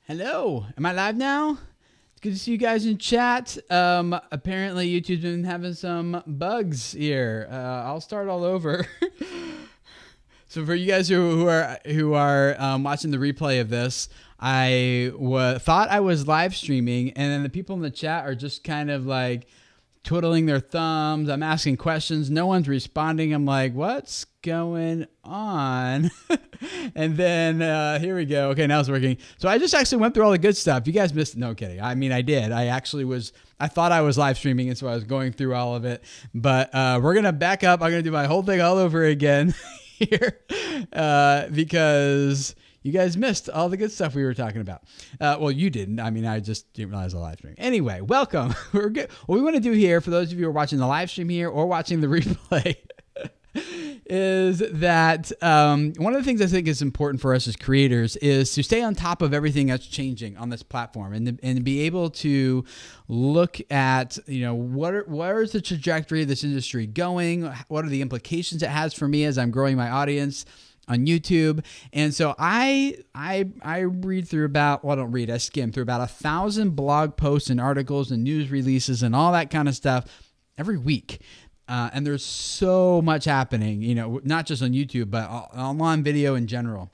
Hello, am I live now? It's good to see you guys in chat. Apparently YouTube's been having some bugs here. I'll start all over. So for you guys who are watching the replay of this, I thought I was live streaming, and then the people in the chat are just kind of like twiddling their thumbs. I'm asking questions. No one's responding. I'm like, what's going on? And then here we go. Okay, now it's working. So I just actually went through all the good stuff. You guys missed it. No kidding. I mean, I did. I thought I was live streaming, and so I was going through all of it. But we're going to back up. I'm going to do my whole thing all over again here because you guys missed all the good stuff we were talking about. Well, you didn't. I mean, I just didn't realize the live stream. Anyway, welcome. We're good. What we want to do here, for those of you who are watching the live stream here or watching the replay, is that one of the things I think is important for us as creators is to stay on top of everything that's changing on this platform, and to be able to look at, you know, where is the trajectory of this industry going? What are the implications it has for me as I'm growing my audience on YouTube? And so I read through about, well, I don't read, I skim through about 1,000 blog posts and articles and news releases and all that kind of stuff every week. And there's so much happening, you know, not just on YouTube, but online video in general,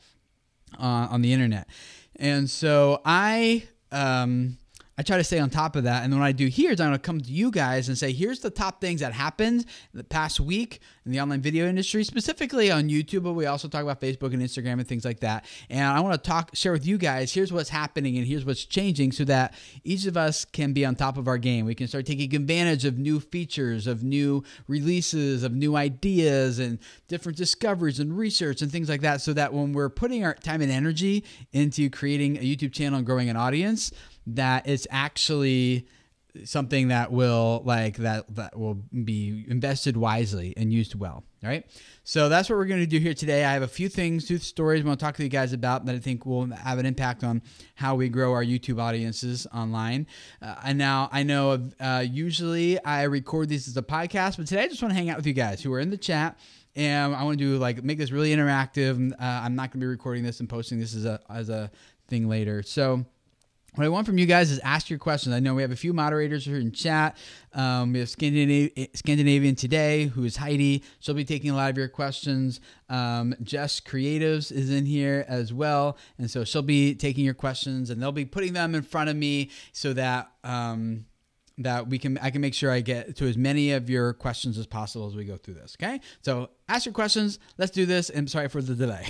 on the internet. And so I try to stay on top of that. And then what I do here is I'm going to come to you guys and say, here's the top things that happened the past week in the online video industry, specifically on YouTube, but we also talk about Facebook and Instagram and things like that. And I want to share with you guys, here's what's happening and here's what's changing, so that each of us can be on top of our game. We can start taking advantage of new features, of new releases, of new ideas and different discoveries and research and things like that, so that when we're putting our time and energy into creating a YouTube channel and growing an audience, that it's actually something that will that will be invested wisely and used well. All right. So that's what we're going to do here today. I have a few things, two stories I want to talk to you guys about that I think will have an impact on how we grow our YouTube audiences online. And now I know usually I record these as a podcast, but today I just want to hang out with you guys who are in the chat. And I want to make this really interactive. I'm not going to be recording this and posting this as a thing later. So what I want from you guys is ask your questions. I know we have a few moderators here in chat. We have Scandinavian today, who is Heidi. She'll be taking a lot of your questions. Jess Creatives is in here as well. And so she'll be taking your questions, and they'll be putting them in front of me so that I can make sure I get to as many of your questions as possible as we go through this. Okay? So ask your questions. Let's do this. And sorry for the delay.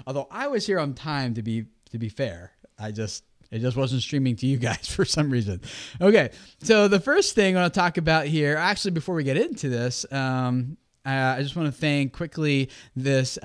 Although I was here on time, to be fair. It just wasn't streaming to you guys for some reason. Okay, so the first thing I want to talk about here, actually before we get into this, I just want to thank quickly this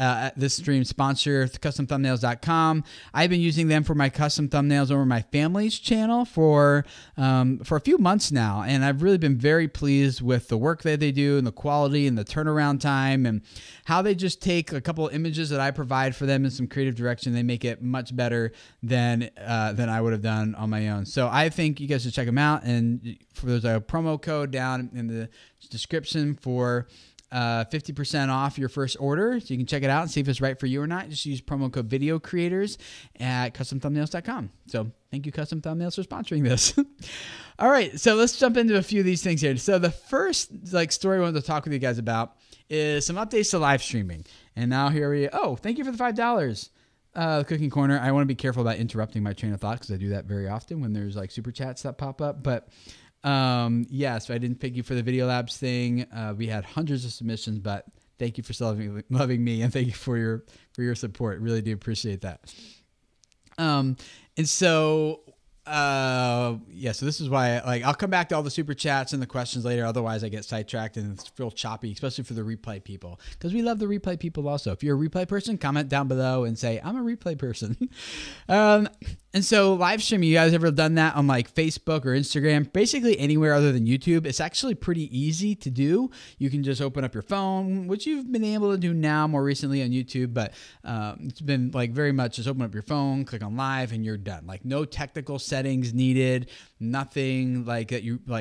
stream sponsor, CustomThumbnails.com. I've been using them for my custom thumbnails over my family's channel for a few months now, and I've really been very pleased with the work that they do and the quality and the turnaround time and how they just take a couple of images that I provide for them in some creative direction. They make it much better than I would have done on my own. So I think you guys should check them out, and there's a promo code down in the description for 50% off your first order, so you can check it out and see if it's right for you or not. Just use promo code video creators at customthumbnails.com. So thank you, Custom Thumbnails, for sponsoring this. All right, so let's jump into a few of these things here. So the first story I wanted to talk with you guys about is some updates to live streaming. And now here we thank you for the $5. Cooking Corner. I want to be careful about interrupting my train of thought because I do that very often when there's super chats that pop up. But yeah, so I didn't thank you for the Video Labs thing. We had hundreds of submissions, but thank you for loving me, and thank you for your support. Really do appreciate that. And so yeah, so this is why I'll come back to all the super chats and the questions later. Otherwise I get sidetracked and it's real choppy, especially for the replay people, because we love the replay people also. If you're a replay person, comment down below and say, I'm a replay person. And so live streaming, you guys ever done that on Facebook or Instagram? Basically anywhere other than YouTube. It's actually pretty easy to do. You can just open up your phone, which you've been able to do now more recently on YouTube, but it's been very much just open up your phone, click on live, and you're done. No technical settings needed, nothing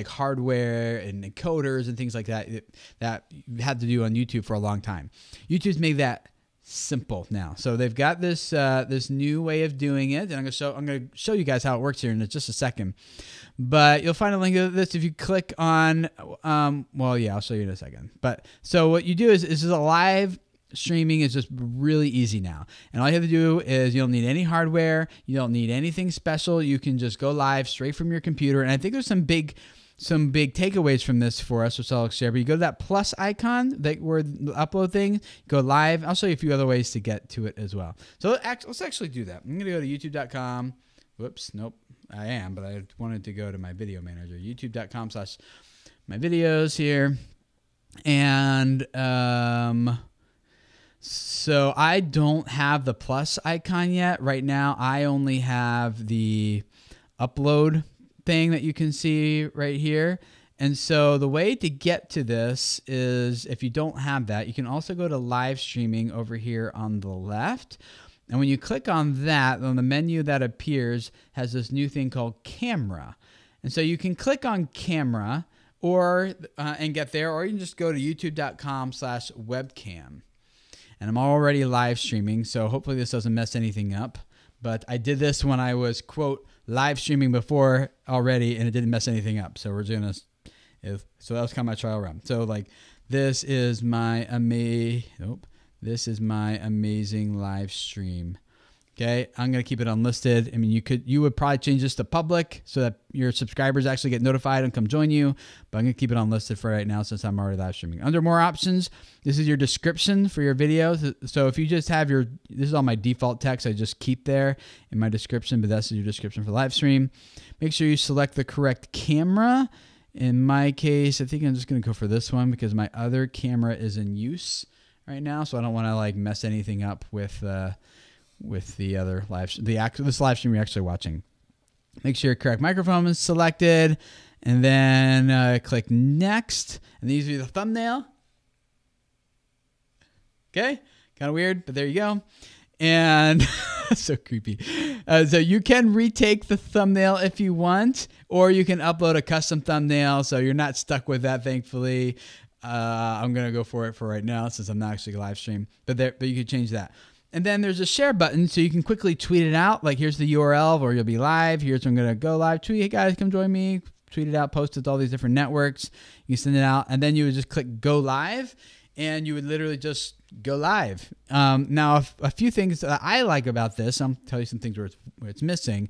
hardware and encoders and things like that that you had to do on YouTube for a long time. YouTube's made that simple now. So they've got this this new way of doing it, and I'm gonna show you guys how it works here in just a second. But you'll find a link to this if you click on. Well, yeah, I'll show you in a second. But so what you do is a live streaming is just really easy now, and all you have to do is you don't need any hardware, you don't need anything special. You can just go live straight from your computer, and I think there's some big takeaways from this for us, which I'll share. But you go to that plus icon, where the upload thing, go live. I'll show you a few other ways to get to it as well. So let's actually do that. I'm going to go to youtube.com. Whoops, nope, I am, but I wanted to go to my video manager, youtube.com/my videos here. And so I don't have the plus icon yet. Right now, I only have the upload thing that you can see right here. And so the way to get to this is, if you don't have that, you can also go to live streaming over here on the left. And when you click on that, on the menu that appears has this new thing called camera. And so you can click on camera or and get there, or you can just go to youtube.com/webcam. And I'm already live streaming, so hopefully this doesn't mess anything up. But I did this when I was, quote, live streaming before already, and it didn't mess anything up. So we're doing this. So that was kind of my trial run. So like, this is my this is my amazing live stream. Okay, I'm gonna keep it unlisted. I mean, you would probably change this to public so that your subscribers actually get notified and come join you. But I'm gonna keep it unlisted for right now since I'm already live streaming. Under more options, this is your description for your videos. So if you just have this is all my default text I just keep there in my description, but that's your description for live stream. Make sure you select the correct camera. In my case, I think I'm just gonna go for this one because my other camera is in use right now, so I don't want to like mess anything up with the other this live stream you're actually watching. Make sure your correct microphone is selected, and then click next, and these are the thumbnail. Okay, kind of weird, but there you go. And so creepy. So you can retake the thumbnail if you want, or you can upload a custom thumbnail, so you're not stuck with that, thankfully. I'm gonna go for it for right now since I'm not actually live stream, but you can change that. And then there's a share button, so you can quickly tweet it out. Like, here's the URL, or you'll be live. Here's where I'm going to go live. Tweet, hey guys, come join me. Tweet it out, post it to all these different networks. You send it out, and then you would just click go live, and you would literally just go live. Now, a few things that I like about this, I'll tell you some things where it's missing,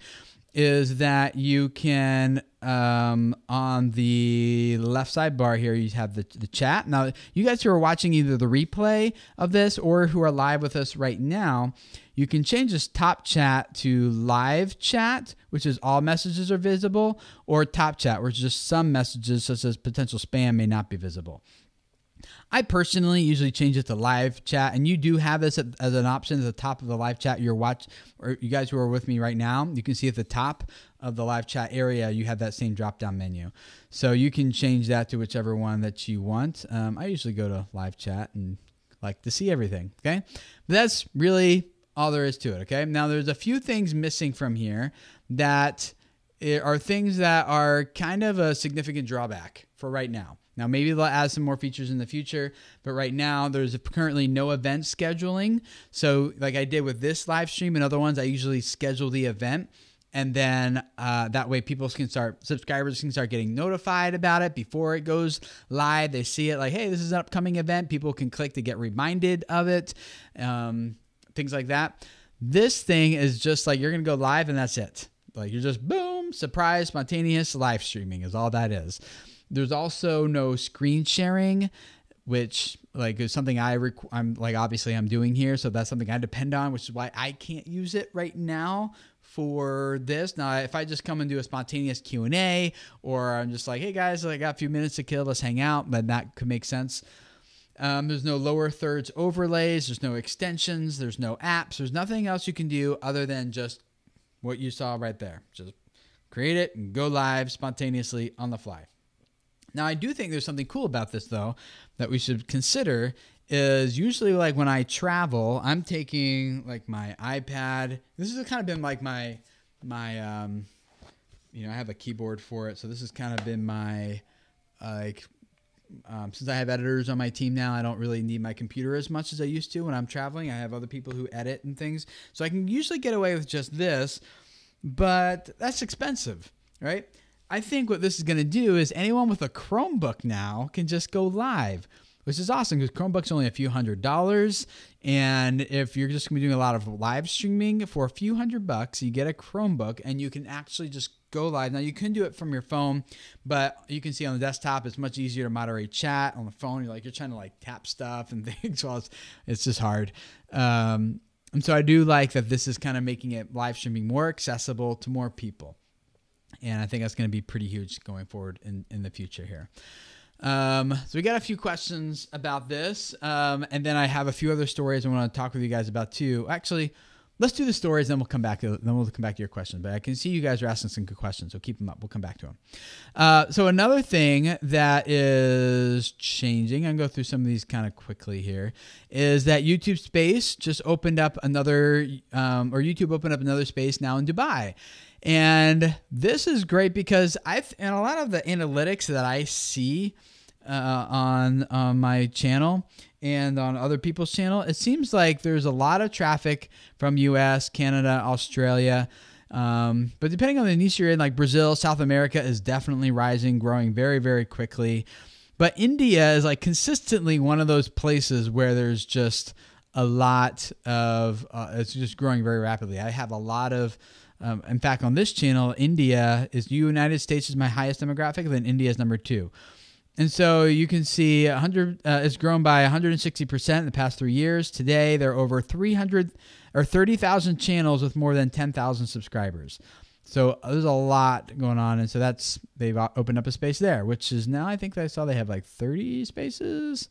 is that you can, on the left sidebar here, you have the chat. Now, you guys who are watching either the replay of this or who are live with us right now, you can change this top chat to live chat, which is all messages are visible, or top chat, which is just some messages such as potential spam may not be visible. I personally usually change it to live chat, and you do have this as an option at the top of the live chat. Or you guys who are with me right now, you can see at the top of the live chat area, you have that same drop-down menu. So you can change that to whichever one that you want. I usually go to live chat and like to see everything, okay? But that's really all there is to it, okay? Now, there's a few things missing from here that are things that are kind of a significant drawback for right now. Now, maybe they'll add some more features in the future, but right now there's currently no event scheduling. So like I did with this live stream and other ones, I usually schedule the event, and then that way subscribers can start getting notified about it before it goes live. They see it like, hey, this is an upcoming event. People can click to get reminded of it, things like that. This thing is just like you're going to go live and that's it. Like you're just boom, surprise, spontaneous live streaming is all that is. There's also no screen sharing, which like is something I'm like obviously I'm doing here, so that's something I depend on, which is why I can't use it right now for this. Now, if I just come and do a spontaneous Q&A, or I'm just like, hey guys, I got a few minutes to kill, let's hang out, then that could make sense. There's no lower thirds overlays, there's no extensions, there's no apps, there's nothing else you can do other than just what you saw right there. Just create it and go live spontaneously on the fly. Now, I do think there's something cool about this, though, that we should consider is usually like when I travel, I'm taking like my iPad. This has kind of been like my I have a keyboard for it. So this has kind of been my like since I have editors on my team now, I don't really need my computer as much as I used to when I'm traveling. I have other people who edit and things. So I can usually get away with just this, but that's expensive, right? I think what this is going to do is anyone with a Chromebook now can just go live, which is awesome because Chromebook's only a few $100s. And if you're just going to be doing a lot of live streaming for a few $100, you get a Chromebook and you can actually just go live. Now you can do it from your phone, but you can see on the desktop, it's much easier to moderate chat. On the phone, you're trying to like tap stuff and things. Well, it's just hard. And so I do like that this is kind of making it live streaming more accessible to more people. And I think that's going to be pretty huge going forward in the future here. So we got a few questions about this. And then I have a few other stories I want to talk with you guys about too. Actually, let's do the stories, then we'll come back to your questions. But I can see you guys are asking some good questions, so keep them up. We'll come back to them. So another thing that is changing, I'm going to go through some of these kind of quickly here, is that YouTube Space just opened up another, YouTube opened up another space now in Dubai. And this is great because and a lot of the analytics that I see on my channel and on other people's channel, it seems like there's a lot of traffic from US, Canada, Australia. But depending on the niche you're in, like Brazil, South America is definitely rising, growing very, very quickly. But India is like consistently one of those places where there's just a lot of, it's just growing very rapidly. I have a lot of, in fact, on this channel, United States is my highest demographic, then India is number 2. And so you can see it's grown by 160% in the past 3 years. Today, there are over 30,000 channels with more than 10,000 subscribers. So there's a lot going on. And so they've opened up a space there, which is now, I think I saw they have like 30 spaces.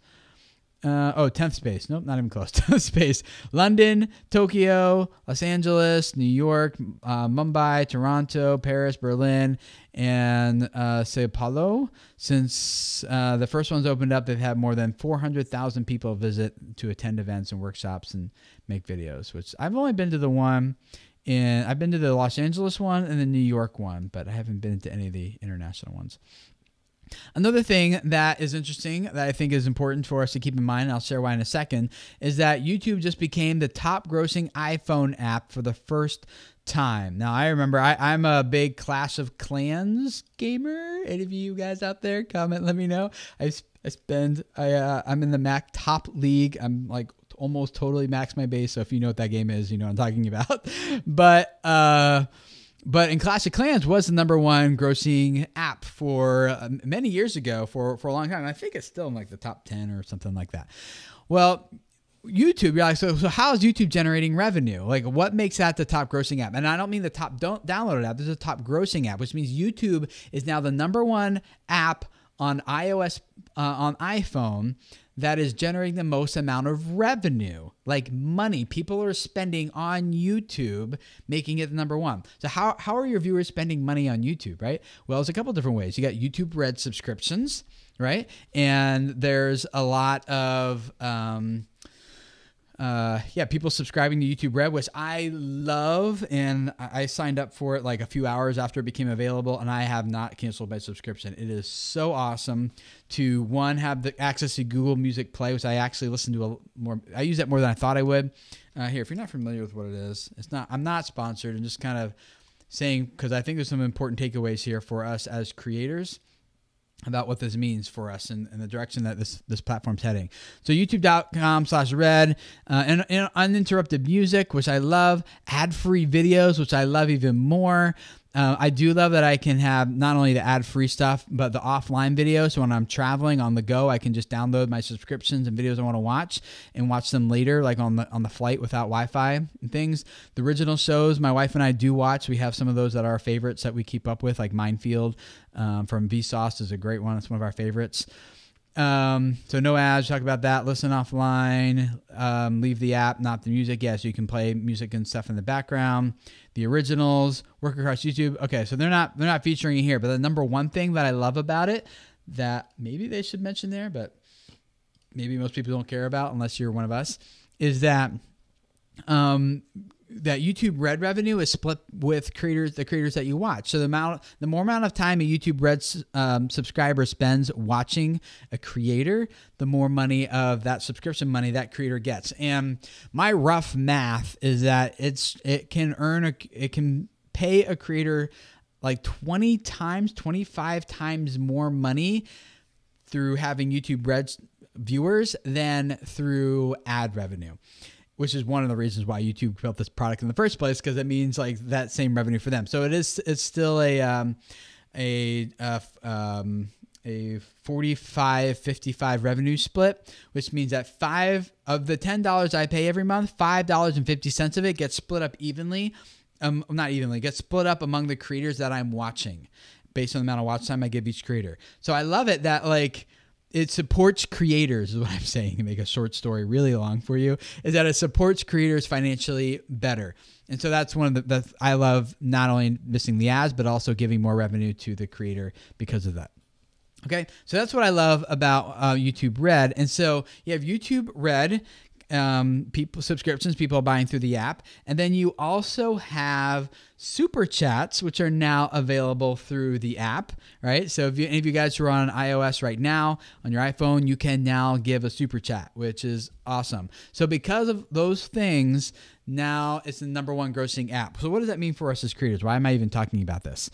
10th space. Nope, not even close. 10th space. London, Tokyo, Los Angeles, New York, Mumbai, Toronto, Paris, Berlin, and Sao Paulo. Since the first one's opened up, they've had more than 400,000 people visit to attend events and workshops and make videos, which I've only been to the one. And I've been to the Los Angeles one and the New York one, but I haven't been to any of the international ones. Another thing that is interesting that I think is important for us to keep in mind, and I'll share why in a second, is that YouTube just became the top grossing iPhone app for the first time. Now, I remember I'm a big Clash of Clans gamer. Any of you guys out there, comment, let me know. I'm in the Mac top league. I'm like almost totally max my base. So if you know what that game is, you know what I'm talking about. But in Clash of Clans was the #1 grossing app for many years ago for a long time. And I think it's still in like the top 10 or something like that. Well, YouTube, you're like, so how is YouTube generating revenue? Like, what makes that the top grossing app? And I don't mean the top downloaded app. There's a top grossing app, which means YouTube is now the #1 app on iOS, on iPhone, that is generating the most amount of revenue, like money people are spending on YouTube, making it the #1. So how are your viewers spending money on YouTube, right? Well, there's a couple different ways. You got YouTube Red subscriptions, right? And there's a lot of people subscribing to YouTube Red, which I love, and I signed up for it like a few hours after it became available, and I have not canceled my subscription. It is so awesome to, one, have the access to Google Music Play, which I actually listen to I use that more than I thought I would. Here, if you're not familiar with what it is, I'm not sponsored. I'm just kind of saying, because I think there's some important takeaways here for us as creators about what this means for us and the direction that this platform's heading. So youtube.com/red, and uninterrupted music, which I love, ad-free videos, which I love even more. I do love that I can have not only the ad-free stuff, but the offline videos. So when I'm traveling on the go, I can just download my subscriptions and videos I want to watch and watch them later, like on the flight without Wi-Fi and things. The original shows my wife and I do watch. We have some of those that are our favorites that we keep up with, like Minefield from Vsauce is a great one. It's one of our favorites. So no ads, talk about that. Listen offline, leave the app, not the music. Yeah, so you can play music and stuff in the background. The originals work across YouTube. Okay, so they're not featuring it here, but the #1 thing that I love about it that maybe they should mention there, but maybe most people don't care about unless you're one of us, is that that YouTube Red revenue is split with the creators that you watch. So the more amount of time a YouTube Red subscriber spends watching a creator, the more money of that subscription money that creator gets. And my rough math is that it can pay a creator like 20 times, 25 times more money through having YouTube Red viewers than through ad revenue, which is one of the reasons why YouTube built this product in the first place, because it means like that same revenue for them. So it's still a 45-55 revenue split, which means that $5 of the $10 I pay every month, $5.50 of it gets split up evenly. Not evenly, gets split up among the creators that I'm watching based on the amount of watch time I give each creator. So I love it that like it supports creators is what I'm saying, to make a short story really long for you, is that it supports creators financially better. And so that's one of the I love not only missing the ads, but also giving more revenue to the creator because of that. Okay, so that's what I love about YouTube Red. And so you have YouTube Red, subscriptions, people buying through the app. And then you also have super chats, which are now available through the app, right? So if any of you guys who are on iOS right now on your iPhone, you can now give a super chat, which is awesome. So because of those things, now it's the #1 grossing app. So what does that mean for us as creators? Why am I even talking about this?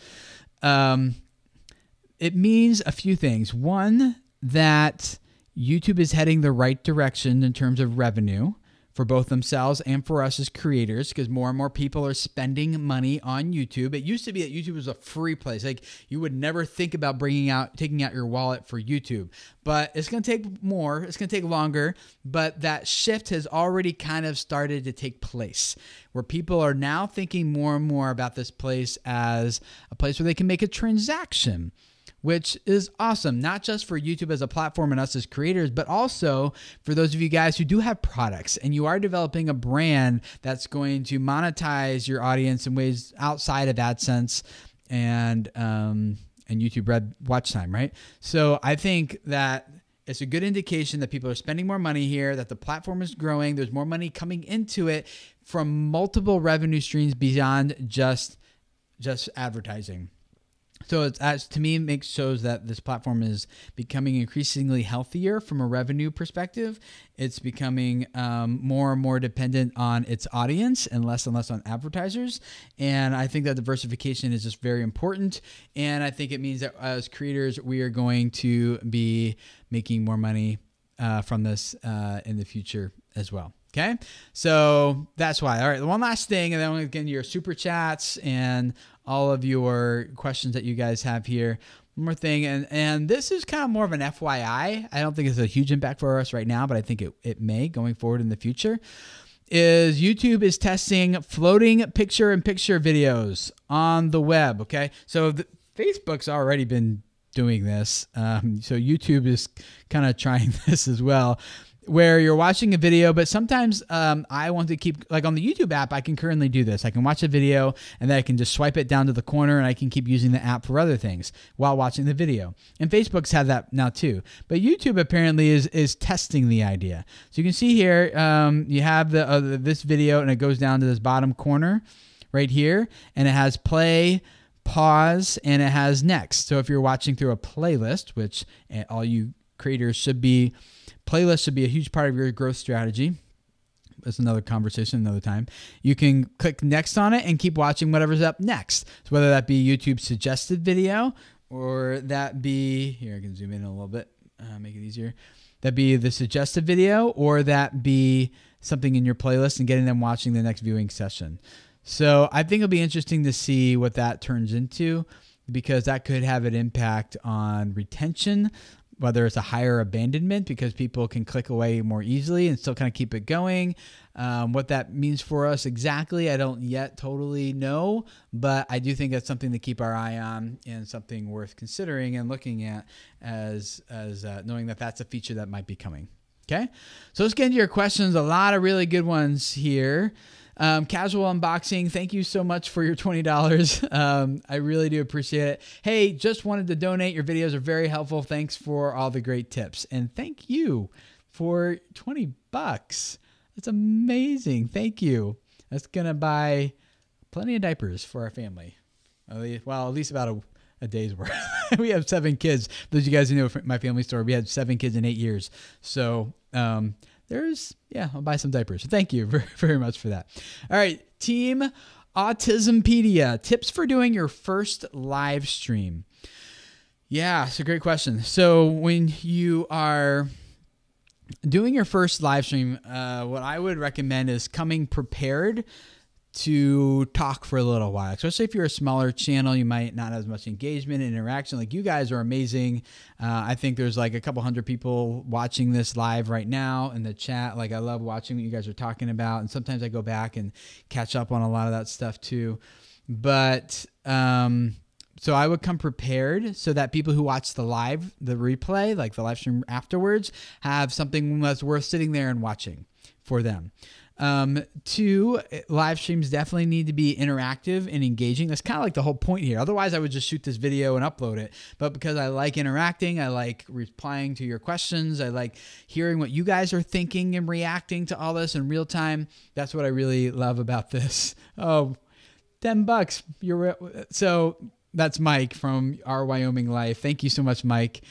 It means a few things. One, that YouTube is heading the right direction in terms of revenue for both themselves and for us as creators, because more and more people are spending money on YouTube. It used to be that YouTube was a free place. Like you would never think about taking out your wallet for YouTube, but it's going to take more. It's going to take longer, but that shift has already kind of started to take place where people are now thinking more and more about this place as a place where they can make a transaction, which is awesome, not just for YouTube as a platform and us as creators, but also for those of you guys who do have products and you are developing a brand that's going to monetize your audience in ways outside of AdSense and YouTube Red watch time, right? So I think that it's a good indication that people are spending more money here, that the platform is growing, there's more money coming into it from multiple revenue streams beyond just advertising. So to me, it shows that this platform is becoming increasingly healthier from a revenue perspective. It's becoming more and more dependent on its audience and less on advertisers. And I think that diversification is just very important. And I think it means that as creators, we are going to be making more money from this in the future as well. Okay, so that's why. All right, one last thing, and then I'm going to get into your super chats and all of your questions that you guys have here. One more thing, and this is kind of more of an FYI. I don't think it's a huge impact for us right now, but I think it may going forward in the future. Is YouTube is testing floating picture-in-picture videos on the web. Okay, so Facebook's already been doing this, so YouTube is kind of trying this as well, where you're watching a video, but sometimes I want to keep, like on the YouTube app, I can currently do this. I can watch a video and then I can just swipe it down to the corner and I can keep using the app for other things while watching the video. And Facebook's had that now too. But YouTube apparently is testing the idea. So you can see here, you have this video and it goes down to this bottom corner right here, and it has play, pause, and it has next. So if you're watching through a playlist, which all you creators should be, playlists should be a huge part of your growth strategy. That's another conversation another time. You can click next on it and keep watching whatever's up next. So whether that be YouTube suggested video or that be, here I can zoom in a little bit, make it easier. That be the suggested video or that be something in your playlist and getting them watching the next viewing session. So I think it'll be interesting to see what that turns into, because that could have an impact on retention, whether it's a higher abandonment because people can click away more easily and still kind of keep it going. What that means for us exactly, I don't yet totally know, but I do think that's something to keep our eye on and something worth considering and looking at as knowing that that's a feature that might be coming. Okay, so let's get into your questions. A lot of really good ones here. Casual Unboxing, thank you so much for your $20. I really do appreciate it. Hey, just wanted to donate. Your videos are very helpful. Thanks for all the great tips. And thank you for $20. That's amazing. Thank you. That's going to buy plenty of diapers for our family. Well, at least about a day's worth. We have 7 kids. Those of you guys who know my family story, we had 7 kids in 8 years. So I'll buy some diapers. So thank you very much for that. All right, Team Autismpedia, tips for doing your first live stream. Yeah, it's a great question. So when you are doing your first live stream, what I would recommend is coming prepared to talk for a little while, especially if you're a smaller channel. You might not have as much engagement and interaction. Like, you guys are amazing. I think there's like a couple hundred people watching this live right now in the chat. Like, I love watching what you guys are talking about, and sometimes I go back and catch up on a lot of that stuff too. But so I would come prepared so that people who watch the replay, like the live stream afterwards, have something that's worth sitting there and watching for them. 2, live streams definitely need to be interactive and engaging. That's kind of like the whole point here. Otherwise, I would just shoot this video and upload it. But because I like interacting, I like replying to your questions, I like hearing what you guys are thinking and reacting to all this in real time. That's what I really love about this. Oh, $10. So that's Mike from Our Wyoming Life. Thank you so much, Mike.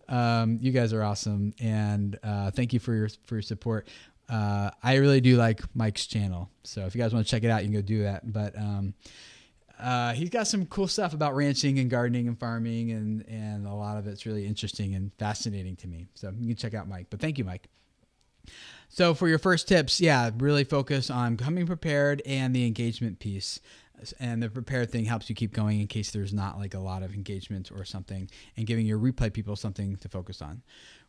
You guys are awesome, and thank you for your support. I really do like Mike's channel, so if you guys want to check it out, you can go do that. But he's got some cool stuff about ranching and gardening and farming, and a lot of it's really interesting and fascinating to me. So you can check out Mike. But thank you, Mike. So for your first tips, really focus on coming prepared and the engagement piece. And the prepared thing helps you keep going in case there's not like a lot of engagement or something, and giving your replay people something to focus on.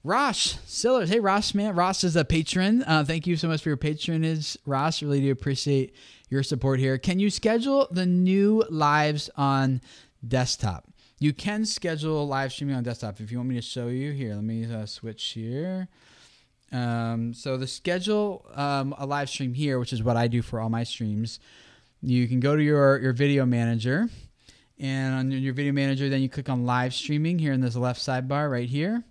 Ross Sillers. Hey, Ross, man. Ross is a patron. Thank you so much for your patronage, Ross. Really do appreciate your support here. Can you schedule the new lives on desktop? You can schedule live streaming on desktop. If you want me to show you here, let me switch here. So the schedule a live stream here, which is what I do for all my streams. You can go to your video manager, and on your video manager, then you click on live streaming here in this left sidebar right here.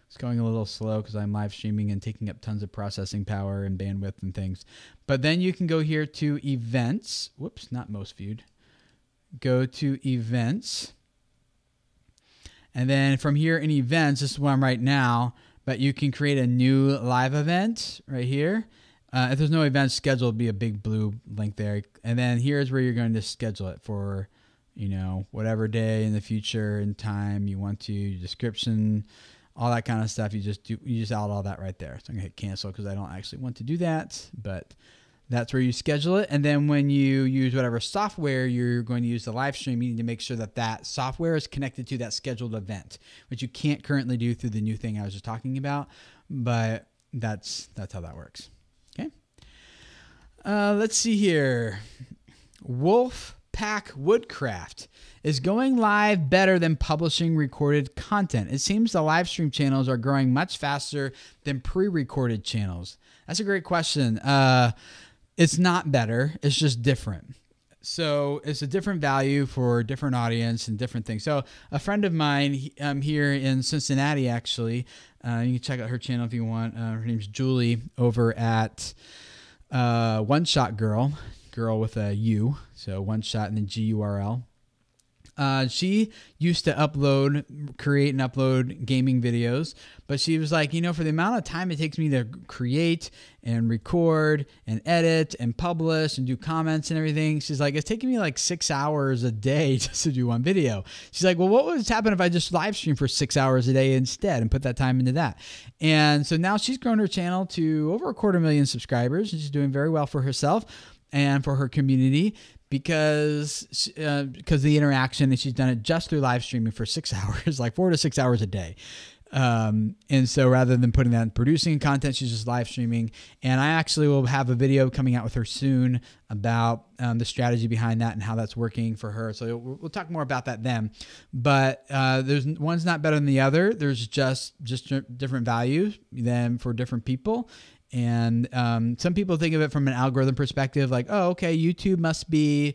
It's going a little slow because I'm live streaming and taking up tons of processing power and bandwidth and things. But then you can go here to events. Whoops, not most viewed. Go to events. And then from here in events, this is where I'm right now, but you can create a new live event right here. If there's no event scheduled, it'll be a big blue link there. And then here's where you're going to schedule it for, whatever day in the future and time you want to, description, all that kind of stuff. You just add all that right there. So I'm going to hit cancel because I don't actually want to do that, but that's where you schedule it. And then when you use whatever software you're going to use the live stream, you need to make sure that that software is connected to that scheduled event, which you can't currently do through the new thing I was just talking about, but that's how that works. Okay. Let's see here. Wolfpack Woodcraft. Is going live better than publishing recorded content? It seems the live stream channels are growing much faster than pre-recorded channels. That's a great question. It's not better. It's just different. So it's a different value for a different audience and different things. So a friend of mine here in Cincinnati, actually, you can check out her channel if you want. Her name's Julie over at One Shot Girl with a U. So One Shot and then GURL. She used to create and upload gaming videos, but she was like, for the amount of time it takes me to create and record and edit and publish and do comments and everything, she's like, it's taking me like 6 hours a day just to do one video. She's like, well, what would happen if I just live stream for 6 hours a day instead and put that time into that? And so now she's grown her channel to over 250,000 subscribers, and she's doing very well for herself and for her community, because the interaction, and she's done it just through live streaming for 6 hours, like 4 to 6 hours a day. And so rather than putting that in producing content, she's just live streaming. And I actually will have a video coming out with her soon about the strategy behind that and how that's working for her. So we'll talk more about that then. But there's one's not better than the other. There's just different values than for different people. And some people think of it from an algorithm perspective, like, oh, okay, YouTube must be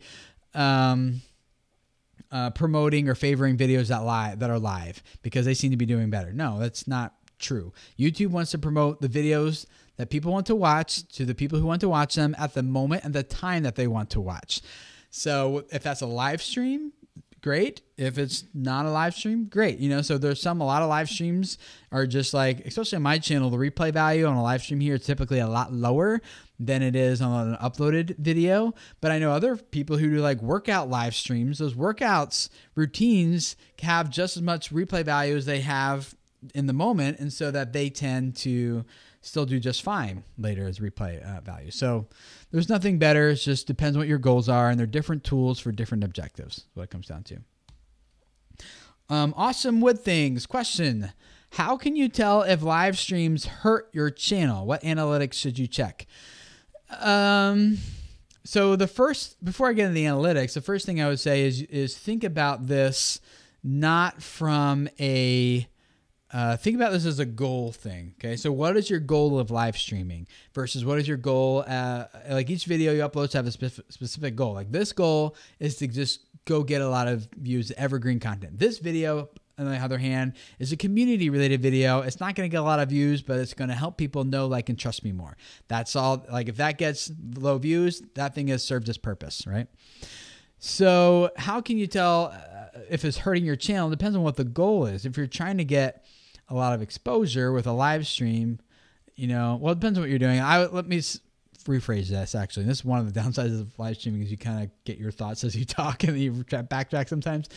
promoting or favoring videos that are live because they seem to be doing better. No, that's not true. YouTube wants to promote the videos that people want to watch to the people who want to watch them at the moment and the time that they want to watch. So if that's a live stream, great. If it's not a live stream, great. So there's a lot of live streams are just like, especially on my channel, the replay value on a live stream here is typically a lot lower than it is on an uploaded video. But I know other people who do like workout live streams. Those workouts routines have just as much replay value as they have in the moment. And so that they tend to still do just fine later as replay value. So there's nothing better. It just depends on what your goals are, and they're different tools for different objectives. What it comes down to. Awesome Wood Things question: how can you tell if live streams hurt your channel? What analytics should you check? So before I get into the analytics, the first thing I would say is think about this not from think about this as a goal thing. Okay. So what is your goal of live streaming versus what is your goal? Like each video you upload to have a specific goal. Like this goal is to just go get a lot of views, evergreen content. This video, on the other hand, is a community related video. It's not going to get a lot of views, but it's going to help people know, like, and trust me more. That's all. Like if that gets low views, that thing has served its purpose, right? So how can you tell if it's hurting your channel? It depends on what the goal is. If you're trying to get a lot of exposure with a live stream, well, it depends on what you're doing. Let me rephrase this, actually. This is one of the downsides of live streaming is you kind of get your thoughts as you talk and then you backtrack sometimes.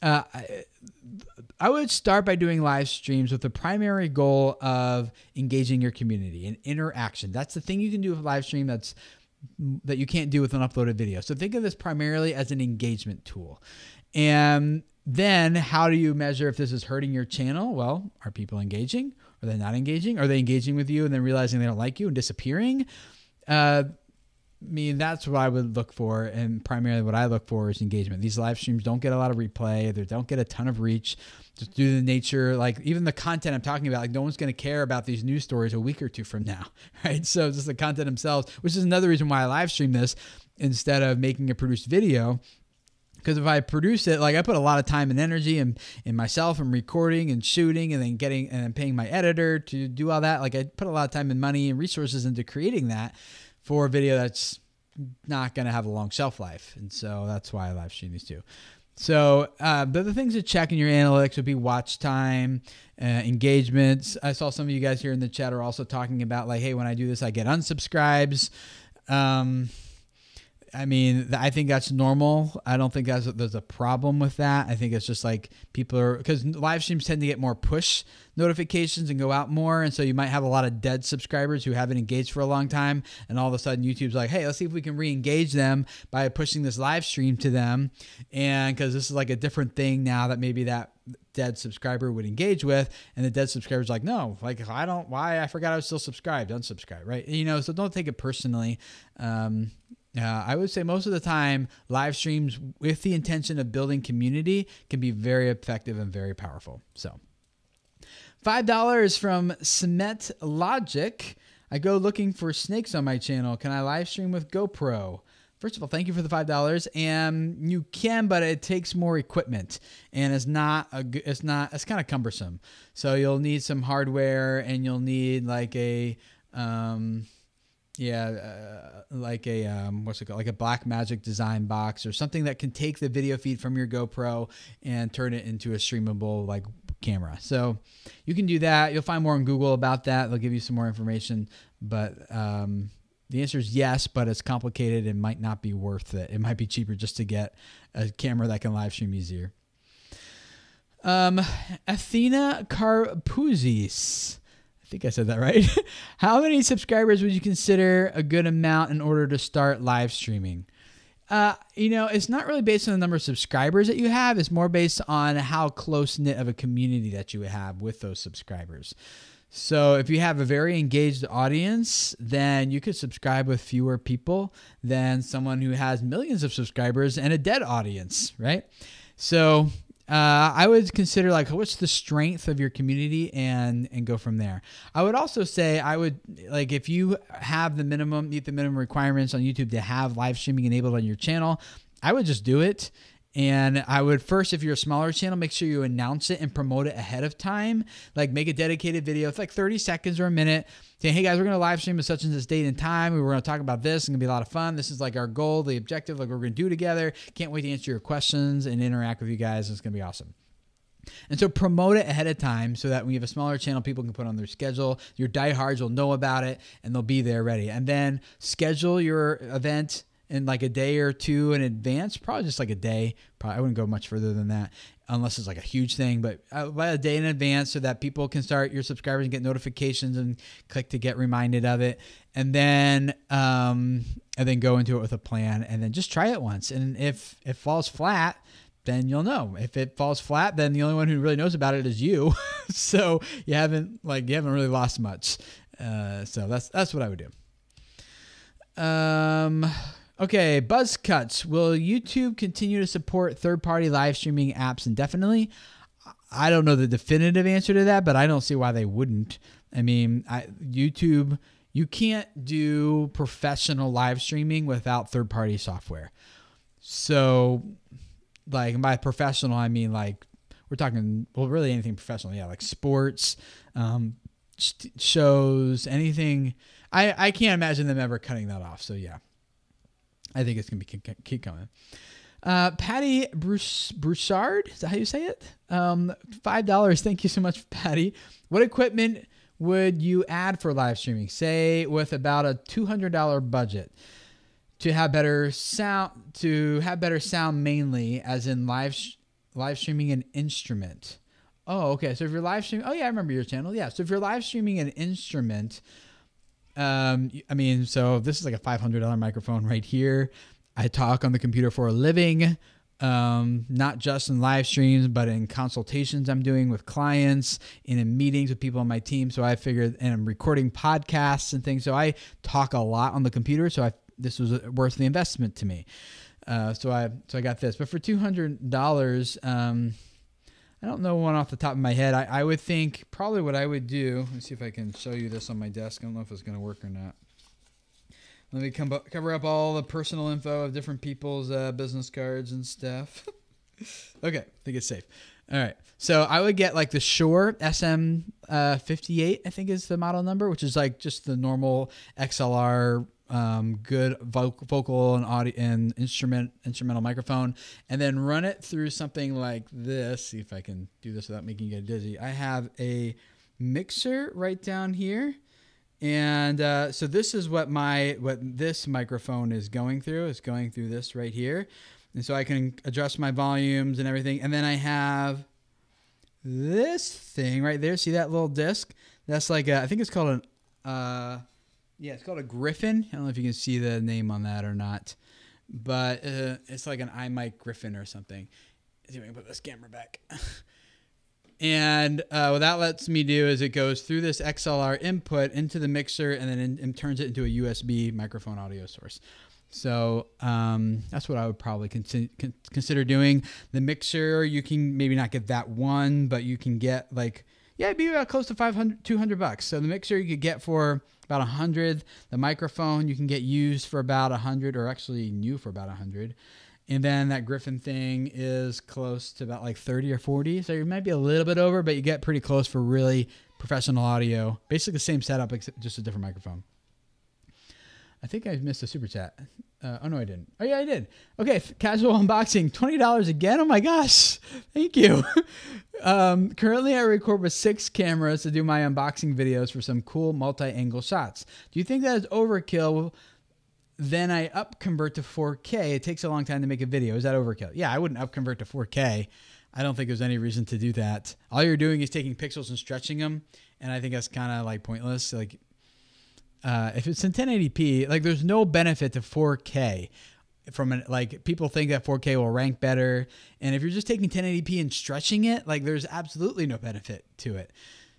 I would start by doing live streams with the primary goal of engaging your community and interaction. That's the thing you can do with a live stream that you can't do with an uploaded video. So think of this primarily as an engagement tool. And then how do you measure if this is hurting your channel? Well, are people engaging? Are they not engaging? Are they engaging with you and then realizing they don't like you and disappearing? That's what I would look for. And primarily what I look for is engagement. These live streams don't get a lot of replay. They don't get a ton of reach just due to the nature, like even the content I'm talking about, like no one's going to care about these news stories a week or two from now, right? So just the content themselves, which is another reason why I live stream this instead of making a produced video. Because if I produce it, like I put a lot of time and energy in myself and recording and shooting and then paying my editor to do all that. Like I put a lot of time and money and resources into creating that for a video that's not going to have a long shelf life. And so that's why I live stream these two. So the things to check in your analytics would be watch time, engagements. I saw some of you guys here in the chat are also talking about like, hey, when I do this, I get unsubscribes. I think that's normal. I don't think there's a problem with that. I think it's just like because live streams tend to get more push notifications and go out more. And so you might have a lot of dead subscribers who haven't engaged for a long time. And all of a sudden YouTube's like, hey, let's see if we can re-engage them by pushing this live stream to them. And because this is like a different thing now that maybe that dead subscriber would engage with, and the dead subscriber's like, no, like I forgot I was still subscribed, unsubscribe, right? So don't take it personally. I would say most of the time, live streams with the intention of building community can be very effective and very powerful. So $5 from Smet Logic. I go looking for snakes on my channel. Can I live stream with GoPro? First of all, thank you for the $5. And you can, but it takes more equipment and it's kind of cumbersome. So you'll need some hardware and you'll need like a, what's it called? Like a Blackmagic design box or something that can take the video feed from your GoPro and turn it into a streamable like camera. So you can do that. You'll find more on Google about that. They'll give you some more information, but the answer is yes, but it's complicated and might not be worth it. It might be cheaper just to get a camera that can live stream easier. Athena Carpuzis. I think I said that right. How many subscribers would you consider a good amount in order to start live streaming? It's not really based on the number of subscribers that you have. It's more based on how close-knit of a community that you have with those subscribers. So if you have a very engaged audience, then you could subscribe with fewer people than someone who has millions of subscribers and a dead audience, right? So I would consider like what's the strength of your community and go from there. I would also say if you have meet the minimum requirements on YouTube to have live streaming enabled on your channel, I would just do it And I would first, if you're a smaller channel, make sure you announce it and promote it ahead of time. Like make a dedicated video. It's like 30 seconds or a minute. Saying, hey guys, we're going to live stream at such and such date and time. We're going to talk about this. It's going to be a lot of fun. This is like our goal, the objective, like we're going to do together. Can't wait to answer your questions and interact with you guys. It's going to be awesome. And so promote it ahead of time so that when you have a smaller channel, people can put on their schedule. Your diehards will know about it and they'll be there ready. And then schedule your event in like a day or two in advance, probably just like a day. Probably I wouldn't go much further than that unless it's like a huge thing, but by a day in advance so that people can start, your subscribers, and get notifications and click to get reminded of it. And then go into it with a plan and then just try it once. And if it falls flat, then you'll know. If it falls flat, then the only one who really knows about it is you. So you haven't really lost much. So that's what I would do. Okay, buzz cuts. Will YouTube continue to support third-party live streaming apps indefinitely? I don't know the definitive answer to that, but I don't see why they wouldn't. I mean, YouTube, you can't do professional live streaming without third-party software. So, like, by professional, I mean, like, we're talking, well, really anything professional. Yeah, like sports, shows, anything. I can't imagine them ever cutting that off. So, yeah. I think it's going to keep coming. Patty Broussard, is that how you say it? $5. Thank you so much, Patty. What equipment would you add for live streaming? Say with about a $200 budget to have better sound. Mainly, as in live streaming an instrument. Oh, okay. So if you're live streaming, oh yeah, I remember your channel. Yeah. So if you're live streaming an instrument. I mean, so this is like a $500 microphone right here. I talk on the computer for a living, not just in live streams, but in consultations I'm doing with clients and in meetings with people on my team. So I figured, and I'm recording podcasts and things. So I talk a lot on the computer. So this was worth the investment to me. So I got this, but for $200, I don't know one off the top of my head. I would think probably what I would do. Let me see if I can show you this on my desk. I don't know if it's going to work or not. Let me cover up all the personal info of different people's business cards and stuff. Okay, I think it's safe. All right. So I would get like the Shure SM58, I think is the model number, which is like just the normal XLR good vocal and audio and instrumental microphone, and then run it through something like this. See if I can do this without making you get dizzy. I have a mixer right down here, and so this is what this microphone is going through. It's going through this right here, and so I can adjust my volumes and everything. And then I have this thing right there. See that little disc? That's like I think it's called an yeah, it's called a Griffin. I don't know if you can see the name on that or not, but it's like an iMic Griffin or something. Let's see if I can put this camera back. And what that lets me do is it goes through this XLR input into the mixer and then turns it into a USB microphone audio source. So that's what I would probably consider doing. The mixer, you can maybe not get that one, but you can get like, yeah, it'd be about close to $200. So the mixer you could get for about $100. The microphone you can get used for about $100, or actually new for about $100. And then that Griffin thing is close to about like 30 or 40. So you might be a little bit over, but you get pretty close for really professional audio. Basically the same setup, except just a different microphone. I think I missed a super chat. Oh, no, I didn't. Oh, yeah, I did. Okay, casual unboxing, $20 again. Oh, my gosh. Thank you. Currently, I record with 6 cameras to do my unboxing videos for some cool multi-angle shots. Do you think that is overkill? Then I convert to 4K. It takes a long time to make a video. Is that overkill? Yeah, I wouldn't convert to 4K. I don't think there's any reason to do that. All you're doing is taking pixels and stretching them, and I think that's kind of like pointless. Like, if it's in 1080p, like there's no benefit to 4K like people think that 4K will rank better. And if you're just taking 1080p and stretching it, like there's absolutely no benefit to it.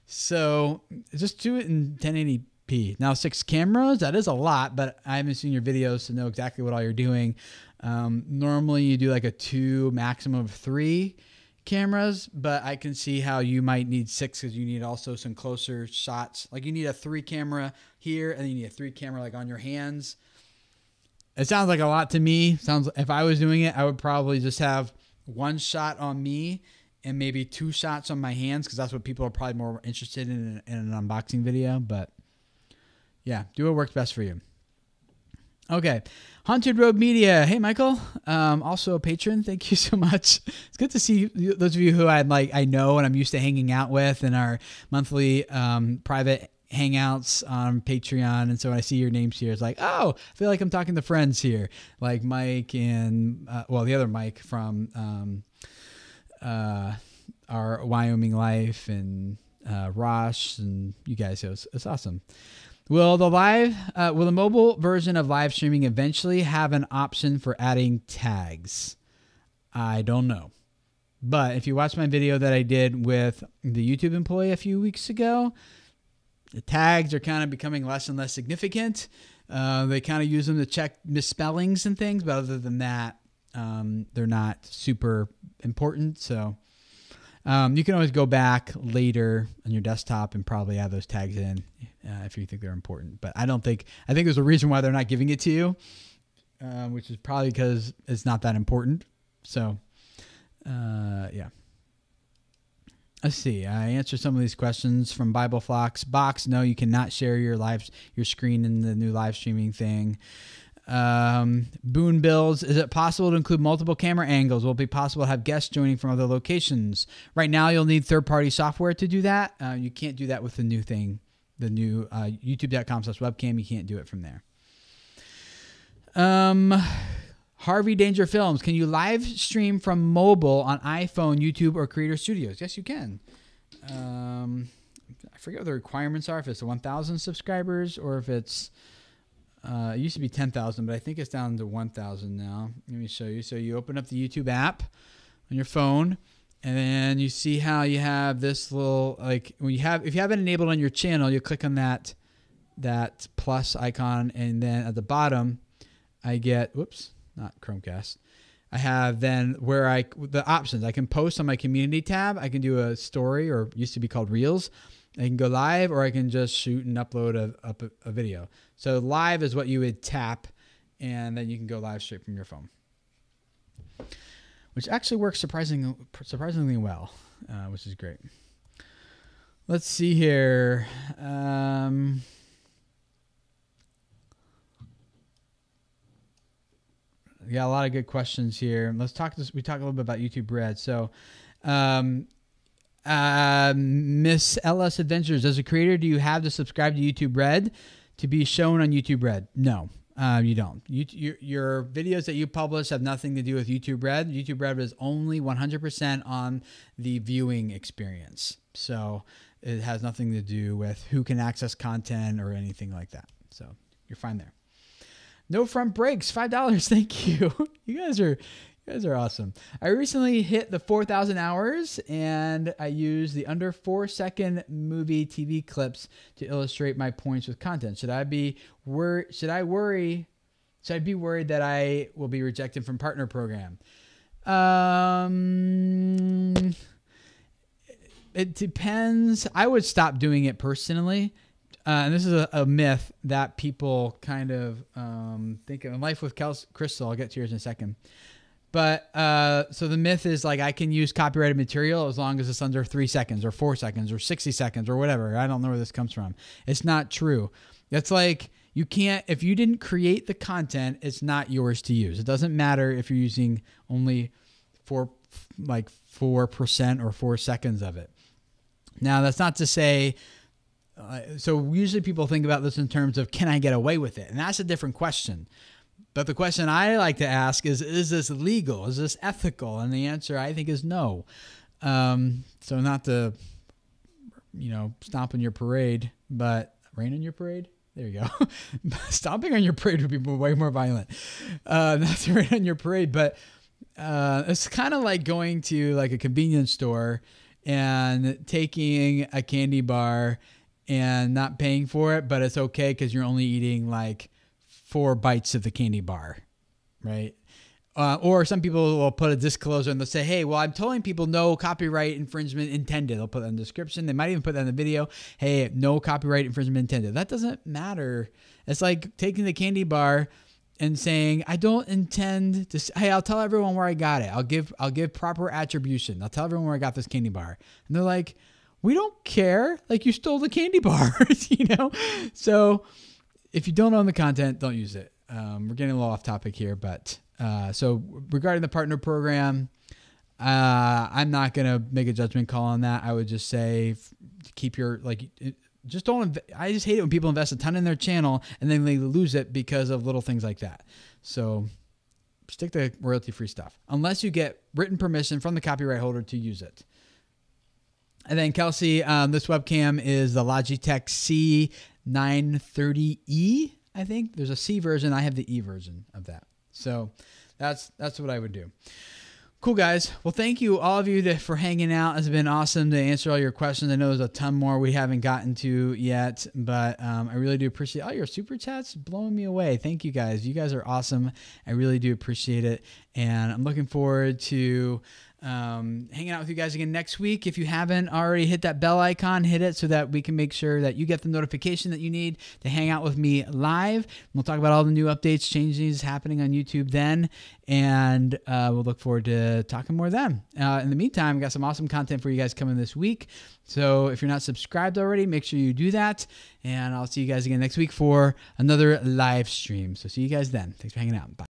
So just do it in 1080p. Now 6 cameras, that is a lot, but I haven't seen your videos to know exactly what all you're doing. Normally you do like a 2, maximum of 3 cameras, but I can see how you might need 6 because you need also some closer shots. Like you need a 3 camera here, and then you need a 3 camera like on your hands. It sounds like a lot to me. If I was doing it, I would probably just have one shot on me and maybe 2 shots on my hands, because that's what people are probably more interested in an unboxing video. But yeah, do what works best for you. Okay. Haunted Road Media. Hey, Michael. Also a patron. Thank you so much. It's good to see those of you who I know and I'm used to hanging out with in our monthly private hangouts on Patreon. And so when I see your names here, it's like, oh, I feel like I'm talking to friends here, like Mike and the other Mike from our Wyoming Life, and Rosh, and you guys. So it's awesome. Will the mobile version of live streaming eventually have an option for adding tags? I don't know. But if you watch my video that I did with the YouTube employee a few weeks ago, the tags are kind of becoming less and less significant. They kind of use them to check misspellings and things, but other than that, they're not super important. So you can always go back later on your desktop and probably add those tags in if you think they're important. But I think there's a reason why they're not giving it to you, which is probably because it's not that important. So yeah. Let's see. I answered some of these questions from Bible Flocks. Box, no, you cannot share your screen in the new live streaming thing. Boone Bills, is it possible to include multiple camera angles? Will it be possible to have guests joining from other locations? Right now, you'll need third-party software to do that. You can't do that with the new thing, the new youtube.com/webcam. You can't do it from there. Harvey Danger Films, can you live stream from mobile on iPhone, YouTube, or Creator Studios? Yes, you can. I forget what the requirements are, if it's 1,000 subscribers or if it's, it used to be 10,000, but I think it's down to 1,000 now. Let me show you. So you open up the YouTube app on your phone, and then you see how you have this little, like, if you have it enabled on your channel, you click on that plus icon, and then at the bottom, I get, not Chromecast. I have then the options. I can post on my community tab. I can do a story, or used to be called Reels. I can go live, or I can just shoot and upload a video. So live is what you would tap, and then you can go live straight from your phone, which actually works surprisingly well, which is great. Let's see here. We got a lot of good questions here. Let's talk. We talk a little bit about YouTube Red. So, Miss LS Adventures, as a creator, do you have to subscribe to YouTube Red to be shown on YouTube Red? No, you don't. Your videos that you publish have nothing to do with YouTube Red. YouTube Red is only 100% on the viewing experience. So it has nothing to do with who can access content or anything like that. So you're fine there. No Front Brakes, $5. Thank you. You guys are awesome. I recently hit the 4,000 hours, and I use the under 4-second movie TV clips to illustrate my points with content. Should I be worried that I will be rejected from partner program? It depends. I would stop doing it personally. And this is a myth that people kind of think of. In Life with Crystal, I'll get to yours in a second. But so the myth is, like, I can use copyrighted material as long as it's under 3 seconds or 4 seconds or 60 seconds or whatever. I don't know where this comes from. It's not true. It's like, you can't, if you didn't create the content, it's not yours to use. It doesn't matter if you're using only 4% or 4 seconds of it. Now, that's not to say, so usually people think about this in terms of, can I get away with it? And that's a different question. But the question I like to ask is this legal? Is this ethical? And the answer, I think, is no. So not to, stomp on your parade, but rain on your parade? There you go. Stomping on your parade would be way more violent. Not to rain on your parade, but it's kind of like going to like a convenience store and taking a candy bar and not paying for it, but it's okay because you're only eating like 4 bites of the candy bar, right? Or some people will put a disclosure and they'll say, hey, well, I'm telling people no copyright infringement intended. They'll put that in the description. They might even put that in the video. Hey, no copyright infringement intended. That doesn't matter. It's like taking the candy bar and saying, I don't intend to, hey, I'll tell everyone where I got it. I'll give proper attribution. I'll tell everyone where I got this candy bar. And they're like, we don't care. Like, you stole the candy bar, you know? So if you don't own the content, don't use it. We're getting a little off topic here, but so regarding the partner program, I'm not going to make a judgment call on that. I would just say keep your, like, just don't, I just hate it when people invest a ton in their channel and then they lose it because of little things like that. So stick to royalty-free stuff unless you get written permission from the copyright holder to use it. And then Kelsey, this webcam is the Logitech C930E. I think there's a C version. I have the E version of that. So that's what I would do. Cool, guys. Well, thank you, all of you, for hanging out. It's been awesome to answer all your questions. I know there's a ton more we haven't gotten to yet, but I really do appreciate all your super chats. Blowing me away. Thank you, guys. You guys are awesome. I really do appreciate it, and I'm looking forward to hanging out with you guys again next week. If you haven't already hit that bell icon, hit it so that we can make sure that you get the notification that you need to hang out with me live. We'll talk about all the new updates, changes happening on YouTube then, and we'll look forward to talking more then. In the meantime, we got some awesome content for you guys coming this week. So if you're not subscribed already, make sure you do that, and I'll see you guys again next week for another live stream. So see you guys then. Thanks for hanging out. Bye.